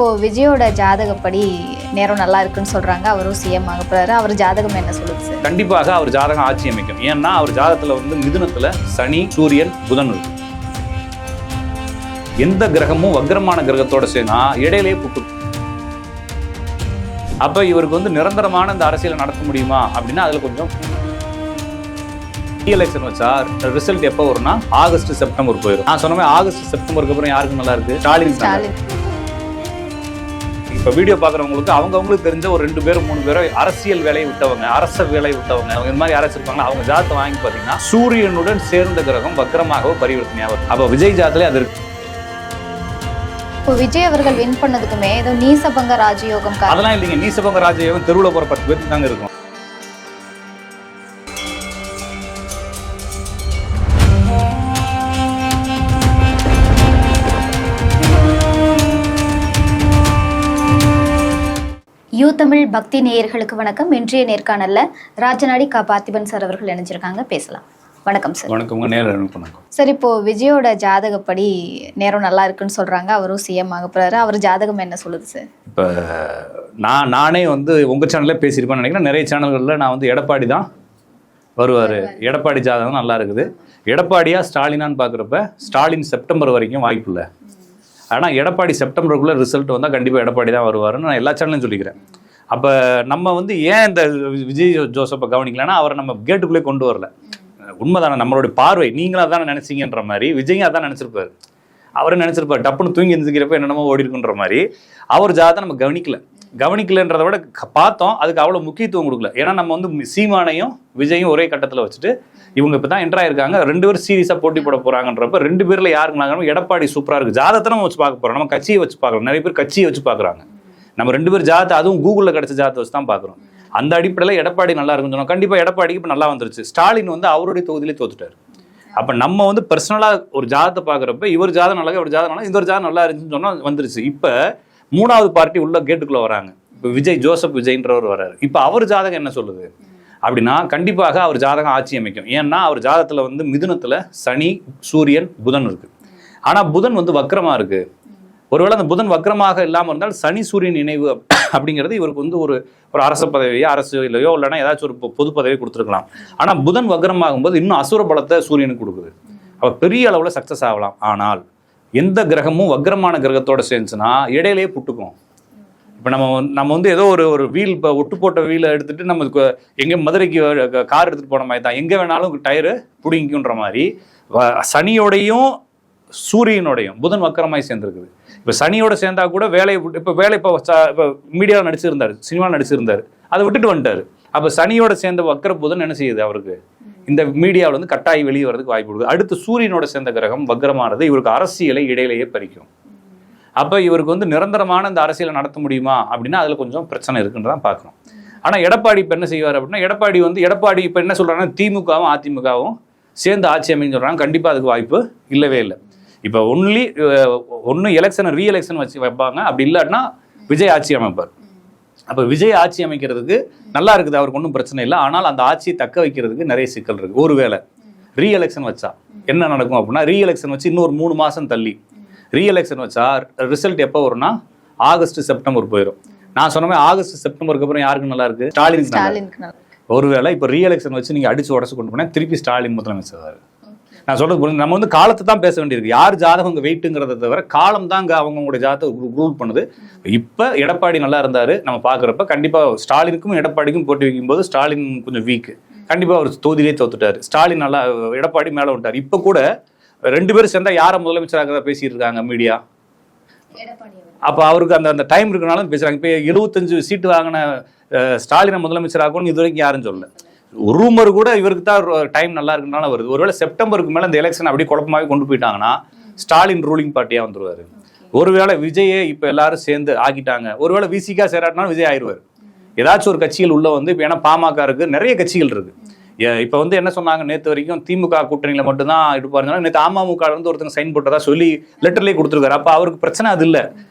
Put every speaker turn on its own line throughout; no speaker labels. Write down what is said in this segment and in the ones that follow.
இப்போ விஜயோட ஜாதகப்படி நேரம் நல்லா இருக்குன்னு சொல்றாங்க. அவரும் சிஎம் ஆக போறாரு. அவர் ஜாதகம் என்ன சொல்லுது சார்?
கண்டிப்பாக அவர் ஜாதகம் ஆட்சி அமைக்கும். ஏன்னா அவர் ஜாதகத்துல மிதுனத்துல சனி, சூரியன், புதன் இருக்கு. எந்த கிரகமும் வக்ரமான கிரகத்தோட சேர்ந்தா இடையிலேயே புட்டு. அப்ப இவருக்கு நிரந்தரமான இந்த அரசியலை நடத்த முடியுமா அப்படின்னா அதுல கொஞ்சம் எலெக்ஷன் வச்சா ரிசல்ட் எப்போ வரும்னா ஆகஸ்ட் செப்டம்பர் போயிடும். நான் சொன்ன ஆகஸ்ட் செப்டம்பருக்கு அப்புறம் யாருக்கு நல்லா இருக்கு? ஸ்டாலின். இப்ப வீடியோ பாக்குறவங்களுக்கு அவங்களுக்கு தெரிஞ்ச ஒரு 2 பேரும் 3 பேரும் அரசியல் வேலையை விட்டவங்க, அரச வேலையை விட்டவங்க, அவங்க இந்த மாதிரி யாராச்சும் இருப்பாங்க. அவங்க ஜாதத்தை வாங்கி பாத்தீங்கன்னா சூரியனுடன் சேர்ந்த கிரகம் வக்ரமாகவோ பரிவர்த்தனையாகும். அப்ப விஜய் ஜாதத்திலே அது இருக்கு.
இப்போ விஜய் அவர்கள் வின் பண்ணதுக்குமே ஏதோ நீசபங்க ராஜயோகம்
அதெல்லாம் இல்லைங்க. நீசபங்க ராஜயோகம் தெருவில் போற 10 பேருக்கு தாங்க இருக்கும்.
யூ தமிழ் பக்தி நேயர்களுக்கு வணக்கம். இன்றைய நேர்காணல்ல ராஜநாடி பார்த்திபன் சார் அவர்கள் இணைஞ்சிருக்காங்க. பேசலாம். வணக்கம் சார்.
வணக்கம். வணக்கம்
சார், இப்போ விஜயோட ஜாதகப்படி நேரம் நல்லா இருக்குன்னு சொல்றாங்க. அவரும் சிஎம் ஆக போறாரு. அவர் ஜாதகம் என்ன சொல்லுது சார்?
இப்போ நானே உங்க சேனல்ல பேசியிருப்பேன்னு நினைக்கிறேன். நிறைய சேனல்கள்ல நான் எடப்பாடி தான் வருவார், எடப்பாடி ஜாதகம் நல்லா இருக்குது. எடப்பாடியா ஸ்டாலினான்னு பார்க்குறப்ப ஸ்டாலின் செப்டம்பர் வரைக்கும் வாய்ப்பு இல்லை. ஆனால் எடப்பாடி செப்டம்பருக்குள்ளே ரிசல்ட் வந்தால் கண்டிப்பாக எடப்பாடி தான் வருவாருன்னு நான் எல்லா சேனலும் சொல்லிக்கிறேன். அப்போ நம்ம ஏன் இந்த விஜய் ஜோசப்பை கவனிக்கலன்னா அவரை நம்ம கேட்டுக்குள்ளே கொண்டு வரல. உண்மைதானே, நம்மளுடைய பார்வை நீங்களும் அதான் நினைச்சிங்கன்ற மாதிரி விஜயும் அதான் நினச்சிருப்பாரு. அவரும் நினச்சிருப்பாரு டப்புன்னு தூங்கி எழுந்திருக்கிறப்ப என்னென்னமோ ஓடி இருக்குன்ற மாதிரி. அவர் ஜாதகம் நம்ம கவனிக்கலன்றதை விட பார்த்தோம், அதுக்கு அவ்வளோ முக்கியத்துவம் கொடுக்கல. ஏன்னா நம்ம சீமானையும் விஜயும் ஒரே கட்டத்தில் வச்சுட்டு இவங்க இப்போ தான் என்ட்ரு ஆயிருக்காங்க, 2 பேரும் சீரியஸாக போட்டி போட போகிறாங்கன்றப்ப 2 பேரில் யாருக்குனாங்க எடப்பாடி சூப்பராக இருக்குது. ஜாதகத்தை நம்ம வச்சு பார்க்க போகிறோம். நம்ம கட்சியை வச்சு பார்க்குறோம். நிறைய பேர் கட்சியை வச்சு பார்க்குறாங்க. நம்ம 2 பேர் ஜாதத்தை அதுவும் கூகுளில் கிடச்ச ஜாதத்தை வச்சு தான் பார்க்குறோம். அந்த அடிப்படையில் எடப்பாடி நல்லா இருக்குன்னு சொன்னோம். கண்டிப்பாக எடப்பாடிக்கு இப்போ நல்லா வந்துருச்சு. ஸ்டாலின் அவருடைய தொகுதியிலே தோத்துட்டார். அப்போ நம்ம பர்சனலாக ஒரு ஜாதத்தை பார்க்குறப்ப இவர் ஜாதகம் நல்லா, இவர் ஜாதகம் நல்லா, இந்த ஒரு ஜாதகம் நல்லா இருந்துச்சுன்னு சொன்னால் வந்துருச்சு. இப்போ 3வது பார்ட்டி உள்ள கேட்டுக்குள்ளே வராங்க. இப்போ ஜோசப் விஜய்ன்றவர் வராரு. இப்போ அவர் ஜாதகம் என்ன சொல்லுது அப்படின்னா கண்டிப்பாக அவர் ஜாதகம் ஆட்சி அமைக்கும். ஏன்னா அவர் ஜாதகத்தில் மிதுனத்தில் சனி, சூரியன், புதன் இருக்கு. ஆனால் புதன் வக்ரமாக இருக்கு. ஒருவேளை அந்த புதன் வக்ரமாக இல்லாமல் இருந்தால் சனி சூரியன் இணைவு அப்படிங்கிறது இவருக்கு ஒரு அரச பதவியோ அரசியலையோ இல்லைன்னா ஏதாச்சும் ஒரு பொது பதவியோ கொடுத்துருக்கலாம். ஆனால் புதன் வக்ரமாகும் போது இன்னும் அசுர பலத்தை சூரியனுக்கு கொடுக்குது. அப்போ பெரிய அளவில் சக்ஸஸ் ஆகலாம். ஆனால் எந்த கிரகமும் வக்ரமான கிரகத்தோட சேர்ந்துச்சுன்னா இடையிலேயே புட்டுக்கும். இப்போ நம்ம ஏதோ ஒரு வீல், இப்போ ஒட்டு போட்ட வீலை எடுத்துகிட்டு நம்ம எங்கே மதுரைக்கு கார் எடுத்துகிட்டு போன மாதிரி தான், எங்கே வேணாலும் டயரு பிடிங்கிக்குன்ற மாதிரி சனியோடையும் சூரியனோடையும் புதன் வக்கரமாய் சேர்ந்துருக்குது. இப்போ சனியோட சேர்ந்தா கூட இப்போ மீடியாவில் நடிச்சிருந்தார், சினிமாவில் நடிச்சிருந்தார், அதை விட்டுட்டு வந்துட்டார். அப்போ சனியோட சேர்ந்த வக்கர புதன் என்ன செய்யுது? அவருக்கு இந்த மீடியாவில் கட்டாயி வெளியே வரதுக்கு வாய்ப்பு கொடுக்குது. அடுத்து சூரியனோட சேர்ந்த கிரகம் வக்ரமானது இவருக்கு அரசியலை இடையிலேயே பறிக்கும். அப்போ இவருக்கு நிரந்தரமான இந்த அரசியலை நடத்த முடியுமா அப்படின்னா அதில் கொஞ்சம் பிரச்சனை இருக்குன்றதான் பார்க்கணும். ஆனால் எடப்பாடி இப்போ என்ன செய்வார் அப்படின்னா எடப்பாடி இப்போ என்ன சொல்கிறாங்கன்னா திமுகவும் அதிமுகவும் சேர்ந்து ஆட்சி அமைன்னு சொல்கிறாங்க. கண்டிப்பாக அதுக்கு வாய்ப்பு இல்லவே இல்லை. இப்போ ஒன்று எலெக்ஷனை ரீஎலெக்ஷன் வச்சு வைப்பாங்க. அப்படி இல்லாட்டினா விஜய் ஆட்சி அமைப்பார். அப்போ விஜய் ஆட்சி அமைக்கிறதுக்கு நல்லா இருக்குது, அவருக்கு ஒன்றும் பிரச்சனை இல்லை. ஆனால் அந்த ஆட்சியை தக்க வைக்கிறதுக்கு நிறைய சிக்கல் இருக்குது. ஒருவேளை ரீஎலெக்ஷன் வச்சா என்ன நடக்கும் அப்படின்னா ரீஎலெக்ஷன் வச்சு இன்னொரு 3 மாதம் தள்ளி ரீஎலெக்ஷன் வச்சா ரிசல்ட் எப்போ வரும்னா ஆகஸ்ட் செப்டம்பர் போயிடும். நான் சொன்ன ஆகஸ்ட் செப்டம்பருக்கு அப்புறம் யாருக்கு நல்லா இருக்கு? ஸ்டாலினுக்கு. ஒருவேளை இப்போ ரீஎலெக்ஷன் வச்சு நீங்கள் அடிச்சு உடச்சு கொண்டு போனால் திருப்பி ஸ்டாலின் முதலமைச்சர். நான் சொல்றது நம்ம காலத்தை தான் பேச வேண்டியிருக்கு. யார் ஜாதகம் வெயிட்டுங்கிறத தவிர காலம் தான் அவங்களுடைய ஜாதகத்தை ரூல் பண்ணுது. இப்போ எடப்பாடி நல்லா இருந்தாரு நம்ம பார்க்குறப்ப கண்டிப்பாக ஸ்டாலினுக்கும் எடப்பாடிக்கும் போட்டி வைக்கும்போது ஸ்டாலின் கொஞ்சம் வீக். கண்டிப்பாக அவர் தொகுதியிலே தோத்துட்டாரு. ஸ்டாலின் நல்லா, எடப்பாடி மேலே விட்டார். இப்போ கூட 2 பேரும் சேர்ந்தா யாரை முதலமைச்சராக பேசிட்டு இருக்காங்க மீடியா. அப்போ அவருக்கு அந்த டைம் இருக்கனாலும் பேசுறாங்க. இப்போ 75 சீட்டு வாங்கின ஸ்டாலினை முதலமைச்சராகணும்னு இது வரைக்கும் யாரும் சொல்லல. ரூமர் கூட இவருக்கு தான் டைம் நல்லா இருக்குனால வருது. ஒருவேளை செப்டம்பருக்கு மேலே இந்த எலெக்ஷன் அப்படியே குழப்பமாகவே கொண்டு போயிட்டாங்கன்னா ஸ்டாலின் ரூலிங் பார்ட்டியாக வந்துருவாரு. ஒருவேளை விஜயே இப்போ எல்லாரும் சேர்ந்து ஆக்கிட்டாங்க, ஒருவேளை விசிகா சேராட்டினாலும் விஜய் ஆயிடுவார். ஏதாச்சும் ஒரு கட்சிகள் உள்ள இப்போ ஏன்னா பாமக இருக்கு, நிறைய கட்சிகள் இருக்கு. இப்போ என்ன சொன்னாங்க, நேற்று வரைக்கும் திமுக கூட்டணியில் மட்டும்தான் எடுப்பாருங்க. நேற்று அமமுக ஒருத்தங்க சைன் போட்டதா சொல்லி லெட்டர்லேயே கொடுத்துருக்காரு. அப்போ அவருக்கு பிரச்சனை அது இல்லை,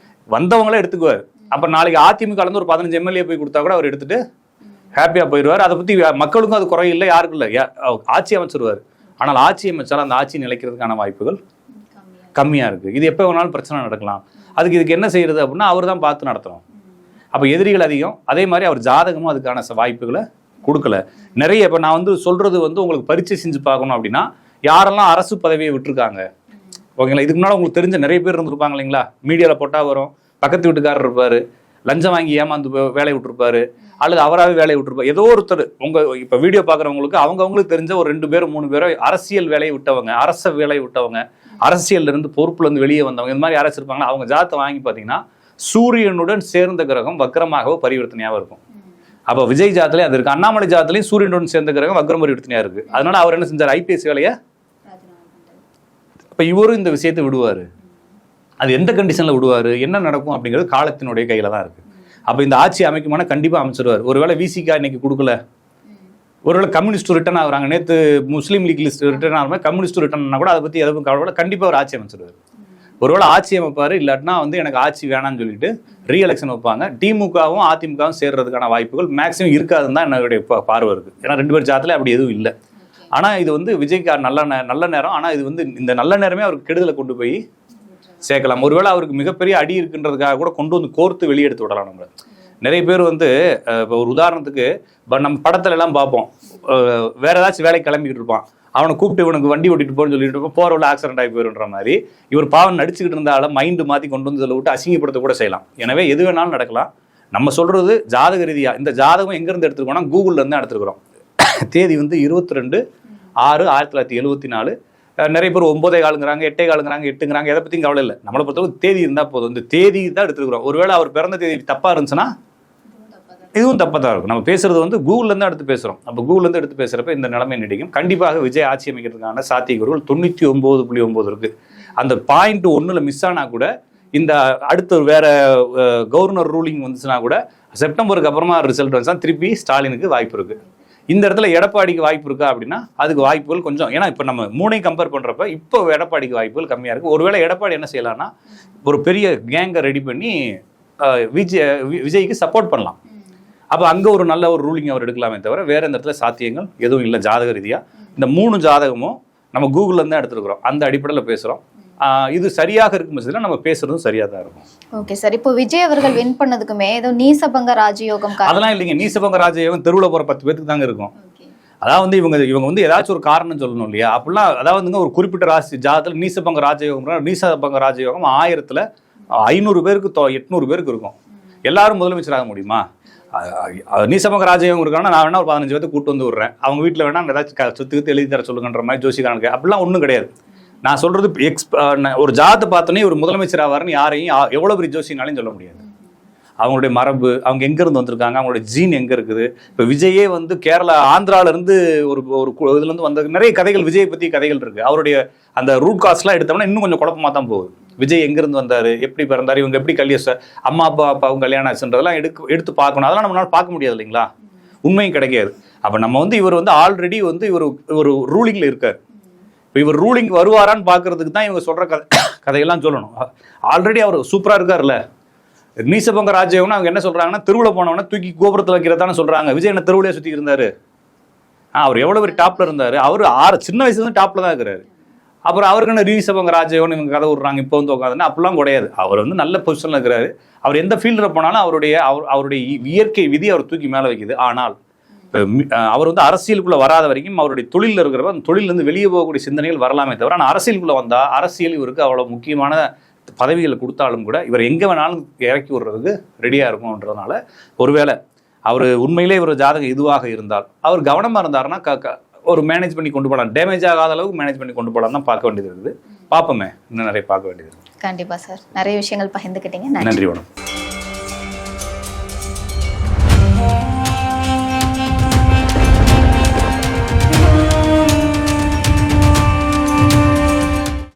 வந்தவங்களே எடுத்துக்குவார். அப்போ நாளைக்கு அதிமுக ஒரு 15 எம்எல்ஏ போய் கொடுத்தா கூட அவர் எடுத்துட்டு ஹாப்பியாக போயிடுவார். அதை பற்றி மக்களுக்கும் அது குறையில்லை, யாருக்கும் இல்லை, ஆட்சி அமைச்சிருவார். ஆனால் ஆட்சி அமைச்சாலும் அந்த ஆட்சி நிலைக்கிறதுக்கான வாய்ப்புகள் கம்மியாக இருக்குது. இது எப்போ வேணாலும் பிரச்சனை நடக்கலாம். இதுக்கு என்ன செய்யறது அப்படின்னா அவர் தான் பார்த்து நடத்தணும். அப்போ எதிரிகள் அதிகம். அதே மாதிரி அவர் ஜாதகமும் அதுக்கான வாய்ப்புகளை கொடுக்கல. நிறைய இப்போ நான் வந்து சொல்றது வந்து உங்களுக்கு பரீட்சை செஞ்சு பார்க்கணும் அப்படின்னா யாரெல்லாம் அரசு பதவியை விட்டுருக்காங்க ஓகேங்களா. இதுக்கு முன்னாடி உங்களுக்கு தெரிஞ்ச நிறைய பேர் இருந்திருப்பாங்க இல்லைங்களா. மீடியாவில் போட்டால் வரும். பக்கத்து வீட்டுக்காரர் இருப்பார், லஞ்சம் வாங்கி ஏமாந்து வேலையை விட்டுருப்பாரு, அல்லது அவராகவே வேலையை விட்டுருப்பாரு. ஏதோ ஒருத்தர் இப்போ வீடியோ பார்க்குறவங்களுக்கு அவங்களுக்கு தெரிஞ்ச ஒரு 2 பேரும் 3 பேரும் அரசியல் வேலையை விட்டவங்க, அரச வேலையை விட்டவங்க, அரசியல்ல இருந்து பொறுப்புல இருந்து வெளியே வந்தவங்க, இந்த மாதிரி யாராச்சும் இருப்பாங்களா. அவங்க ஜாதத்தை வாங்கி பார்த்தீங்கன்னா சூரியனுடன் சேர்ந்த கிரகம் வக்ரமாகவோ பரிவர்த்தனையாகவும் இருக்கும். அப்போ விஜய் ஜாதத்திலே அது இருக்கு. அண்ணாமலை ஜாதத்திலையும் சூரியனுடன் சேர்ந்த கிரகம் வக்ரம் பரிவர்த்தனையா இருக்கு. அதனால அவர் என்ன செஞ்சார், ஐபிஎஸ் வேலையை. இப்போ இவரும் இந்த விஷயத்தை விடுவார். அது எந்த கண்டிஷனில் விடுவார், என்ன நடக்கும் அப்படிங்கிறது காலத்தினுடைய கையில் தான் இருக்குது. அப்போ இந்த ஆட்சி அமைக்குமான கண்டிப்பாக அமைச்சிருவார். ஒருவேளை விசிகா இன்னைக்கு கொடுக்கல, ஒருவேளை கம்யூனிஸ்ட் ரிட்டர்ன் ஆகுறாங்க, நேற்று முஸ்லீம் லீக் லிஸ்ட் ரிட்டர்ன் ஆகிற மாதிரி கம்யூனிஸ்ட் ரிட்டர்ன் கூட அதை பற்றி எதுவும் கவலை, கண்டிப்பாக ஒரு ஆட்சி அமைச்சிருவார். ஒருவேளை ஆட்சி அமைப்பார், இல்லாட்டினா வந்து எனக்கு ஆட்சி வேணாம்னு சொல்லிட்டு ரீஎலெக்ஷன் வைப்பாங்க. திமுகவும் அதிமுகவும் சேர்றதுக்கான வாய்ப்புகள் மேக்ஸிமம் இருக்காதுன்னு தான் என்னுடைய பார்வை இருக்குது. ஏன்னா 2 பேர் ஜாதத்தில் அப்படி எதுவும் இல்லை. ஆனால் இது வந்து விஜய்க்கு நல்ல நேரம். ஆனால் இது வந்து இந்த நல்ல நேரமே அவருக்கு கெடுதலை கொண்டு போய் சேர்க்கலாம். ஒருவேளை அவருக்கு மிகப்பெரிய அடி இருக்குன்றதுக்காக கூட கொண்டு வந்து கோர்த்து வெளியெடுத்து விடலாம். நம்ம நிறைய பேர் வந்து இப்போ ஒரு உதாரணத்துக்கு நம்ம படத்துல எல்லாம் பார்ப்போம், வேற ஏதாச்சும் வேலைக்கு கிளம்பிக்கிட்டு இருப்பான், அவனை கூப்பிட்டு இவனுக்கு வண்டி ஓட்டிட்டு போன்னு சொல்லிட்டு இருப்போம், போறவள்ள ஆக்சிடென்ட் ஆகி போயிருன்ற மாதிரி இவர் பாவம் நடிச்சுக்கிட்டு இருந்தாலும் மைண்டு மாற்றி கொண்டு வந்து இதில் விட்டு அசிங்கப்படுத்த கூட செய்யலாம். எனவே எது வேணாலும் நடக்கலாம். நம்ம சொல்றது ஜாதக ரீதியா. இந்த ஜாதகம் எங்கேருந்து எடுத்துருக்கோம்னா கூகுள்ல இருந்து எடுத்துருக்கிறோம். தேதி வந்து 22/6/1974. நிறைய பேர் 9 8 8 எதை பற்றியும் கவலை இல்லை. நம்மளை பொறுத்தவரைக்கும் தேதி இருந்தால் போதும். இந்த தேதி தான் எடுத்துருக்கிறோம். ஒருவேளை அவர் பிறந்த தேதி தப்பாக இருந்துச்சுன்னா இதுவும் தப்பாக தான் இருக்கும். நம்ம பேசுறது வந்து கூகுள்லேருந்து எடுத்து பேசுகிறோம். அப்போ கூகுள்லேருந்து எடுத்து பேசுகிறப்ப இந்த நிலைமை நீடிக்கும். கண்டிப்பாக விஜய் ஆட்சி அமைக்கிறதுக்கான சாத்தியக்கூறுகள் 99.9 இருக்குது. அந்த பாயிண்ட் 1ல் மிஸ் ஆனால் கூட இந்த அடுத்த வேற கவர்னர் ரூலிங் வந்துச்சுன்னா கூட செப்டம்பருக்கு அப்புறமா ரிசல்ட் வந்துச்சுன்னா திருப்பி ஸ்டாலினுக்கு வாய்ப்பு இருக்குது. இந்த இடத்துல எடப்பாடிக்கு வாய்ப்பு இருக்கா அப்படின்னா அதுக்கு வாய்ப்புகள் கொஞ்சம், ஏன்னா இப்போ நம்ம 3ஐயும் கம்பேர் பண்ணுறப்ப இப்போ எடப்பாடிக்கு வாய்ப்புகள் கம்மியாக இருக்குது. ஒருவேளை எடப்பாடி என்ன செய்யலாம்னா ஒரு பெரிய கேங்கை ரெடி பண்ணி விஜய்க்கு சப்போர்ட் பண்ணலாம். அப்போ அங்கே ஒரு நல்ல ஒரு ரூலிங் அவர் எடுக்கலாமே தவிர வேற இந்த இடத்துல சாத்தியங்கள் எதுவும் இல்லை ஜாதக ரீதியாக. இந்த 3 ஜாதகமும் நம்ம கூகுள்லேருந்து தான் எடுத்துருக்குறோம். அந்த அடிப்படையில் பேசுகிறோம். இது சரியாக இருக்கும் பட்சத்தில் நம்ம பேசுறதும் சரியாக தான் இருக்கும்.
Okay sir. இப்போ விஜய் அவர்கள் வின் பண்ணதுக்குமே ஏதோ நீசபங்க ராஜயோகம்
அதெல்லாம் இல்லைங்க. நீசபங்க ராஜயோகம் தெருவில் போகிற 10 பேருக்கு தாங்க இருக்கும். அதாவது வந்து இவங்க வந்து ஏதாச்சும் ஒரு காரணம் சொல்லணும் இல்லையா. அப்படிலாம் அதாவது ஒரு குறிப்பிட்ட ராசி ஜாதத்தில் நீசபங்க ராஜயோகம் 1000ல் 500 பேருக்கு 800 பேருக்கு இருக்கும். எல்லாரும் முதலமைச்சராக முடியுமா? நீசபங்க ராஜயோகம் இருக்காங்கன்னா நான் வேணா ஒரு 15 பேருக்கு கூட்டு வந்து விடுறேன், அவங்க வீட்டில் வேணா ஏதாச்சும் சொத்துக்கு எழுதி தர சொல்லுங்கன்ற மாதிரி ஜோசிக்காரனுக்கு அப்படிலாம் ஒன்றும் கிடையாது. நான் சொல்றது ஒரு ஜாதத்தை பார்த்தோன்னே ஒரு முதலமைச்சர் ஆவார்னு யாரையும் எவ்வளோ பெரிய ஜோசினாலையும் சொல்ல முடியாது. அவங்களுடைய மரபு, அவங்க எங்கேருந்து வந்திருக்காங்க, அவங்களுடைய ஜீன் எங்கே இருக்குது. இப்போ விஜயே வந்து கேரளா ஆந்திராவிலேருந்து ஒரு இதுலேருந்து வந்த நிறைய கதைகள், விஜயை பற்றி கதைகள் இருக்குது. அவருடைய அந்த ரூட் காஸ்ட்லாம் எடுத்தோம்னா இன்னும் கொஞ்சம் குழப்பமாக தான் போகுது. விஜய் எங்கேருந்து வந்தார், எப்படி பிறந்தார், இவங்க எப்படி அம்மா அப்பாவும் கல்யாணம் ஆச்சுன்றதெல்லாம் எடுத்து பார்க்கணும். அதெல்லாம் நம்மளால பார்க்க முடியாது இல்லைங்களா, உண்மையும் கிடைக்காது. அப்போ நம்ம வந்து இவர் வந்து ஆல்ரெடி வந்து ஒரு ரூலிங்கில் இருக்கார். இப்போ இவர் ரூலிங் வருவாரான்னு பார்க்கறதுக்கு தான் இவங்க சொல்கிற கதையெல்லாம் சொல்லணும். ஆல்ரெடி அவர் சூப்பராக இருக்கார்ல. நீசபங்க ராஜ்யம்னு அவங்க என்ன சொல்கிறாங்கன்னா தெருவில் போனவொன்னே தூக்கி கோபுரத்தில் வைக்கிறதானே சொல்கிறாங்க. விஜய் என்ன தெருவிலே சுற்றி இருந்தார். அவர் எவ்வளோ பெரிய டாப்பில் இருந்தார். அவர் சின்ன வயசுலேருந்து டாப்பில் தான் இருக்கிறாரு. அப்புறம் அவருக்கு என்ன நீசபங்க ராஜ்யம்னு இவங்க கதை விட்றாங்க இப்போ வந்து உட்காந்துன்னா அப்படிலாம் கிடையாது. அவர் வந்து நல்ல பொசிஷனில் இருக்கிறாரு. அவர் எந்த ஃபீல்டில் போனாலும் அவருடைய இயற்கை விதி அவர் தூக்கி மேலே வைக்குது. ஆனால் அவர் வந்து அரசியலுக்குள்ளே வராத வரைக்கும் அவருடைய தொழிலில் இருக்கிறப்ப அந்த தொழிலிருந்து வெளியே போகக்கூடிய சிந்தனைகள் வரலாமே தவிர, ஆனால் அரசியலுக்குள்ளே வந்தால் அரசியல் இவருக்கு அவ்வளோ முக்கியமான பதவிகளை கொடுத்தாலும் கூட இவர் எங்கே வேணாலும் இறக்கி விடுறதுக்கு ரெடியாக இருக்கும்ன்றதுனால, ஒருவேளை அவர் உண்மையிலே இவர் ஜாதகம் இதுவாக இருந்தால் அவர் கவனமாக இருந்தாருன்னா ஒரு மேனேஜ் பண்ணி கொண்டு போகலாம். டேமேஜ் ஆகாத அளவுக்கு மேனேஜ் பண்ணி கொண்டு போகலாம் தான் பார்க்க வேண்டியது இருக்குது. பார்ப்போமே, இன்னும் நிறைய பார்க்க வேண்டியது.
கண்டிப்பாக சார், நிறைய விஷயங்கள் பகிர்ந்துக்கிட்டீங்க.
நன்றி. வணக்கம்.